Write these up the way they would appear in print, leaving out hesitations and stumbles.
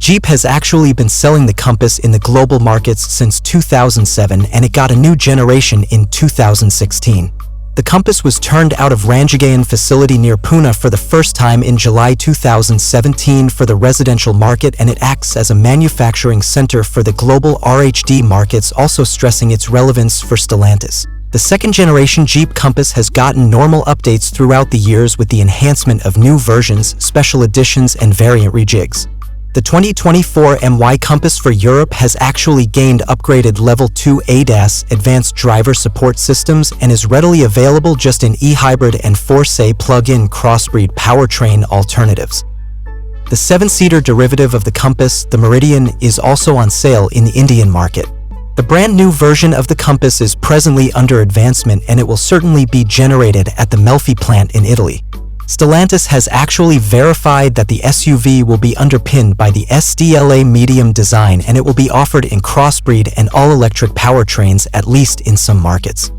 Jeep has actually been selling the Compass in the global markets since 2007, and it got a new generation in 2016. The Compass was turned out of Renegade facility near Pune for the first time in July 2017 for the residential market, and it acts as a manufacturing center for the global RHD markets, also stressing its relevance for Stellantis. The second-generation Jeep Compass has gotten normal updates throughout the years with the enhancement of new versions, special editions, and variant rejigs. The 2024 MY Compass for Europe has actually gained upgraded Level 2 ADAS advanced driver support systems and is readily available just in e-hybrid and Fullsize plug-in crossbreed powertrain alternatives. The 7-seater derivative of the Compass, the Meridian, is also on sale in the Indian market. The brand new version of the Compass is presently under advancement, and it will certainly be generated at the Melfi plant in Italy. Stellantis has actually verified that the SUV will be underpinned by the STLA Medium design, and it will be offered in crossbreed and all-electric powertrains, at least in some markets.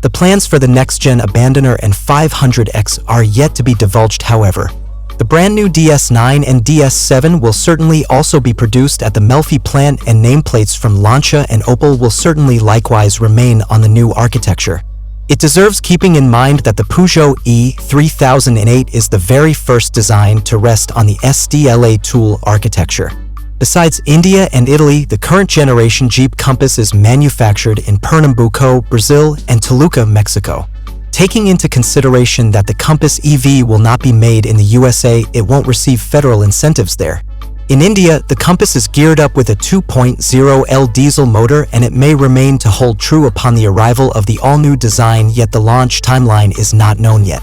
The plans for the next-gen Abandoner and 500X are yet to be divulged, however. The brand new DS9 and DS7 will certainly also be produced at the Melfi plant, and nameplates from Lancia and Opel will certainly likewise remain on the new architecture. It deserves keeping in mind that the Peugeot E3008 is the very first design to rest on the STLA tool architecture. Besides India and Italy, the current generation Jeep Compass is manufactured in Pernambuco, Brazil, and Toluca, Mexico. Taking into consideration that the Compass EV will not be made in the USA, it won't receive federal incentives there. In India, the Compass is geared up with a 2.0L diesel motor, and it may remain to hold true upon the arrival of the all-new design, yet the launch timeline is not known yet.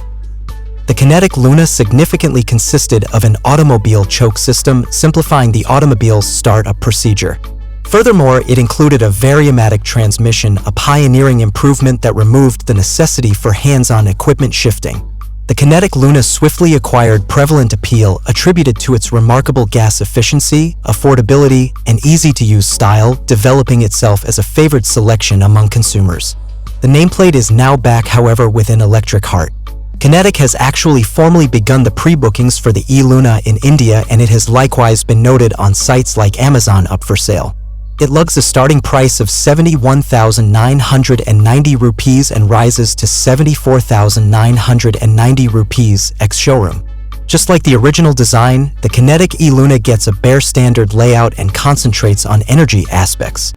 The Kinetic Luna significantly consisted of an automobile choke system, simplifying the automobile's startup procedure. Furthermore, it included a variomatic transmission, a pioneering improvement that removed the necessity for hands-on equipment shifting. The Kinetic Luna swiftly acquired prevalent appeal, attributed to its remarkable gas efficiency, affordability, and easy-to-use style, developing itself as a favored selection among consumers. The nameplate is now back, however, with an electric heart. Kinetic has actually formally begun the pre-bookings for the e-Luna in India, and it has likewise been noted on sites like Amazon up for sale. It lugs a starting price of 71,990 rupees and rises to 74,990 rupees ex-showroom. Just like the original design, the Kinetic e-Luna gets a bare standard layout and concentrates on energy aspects.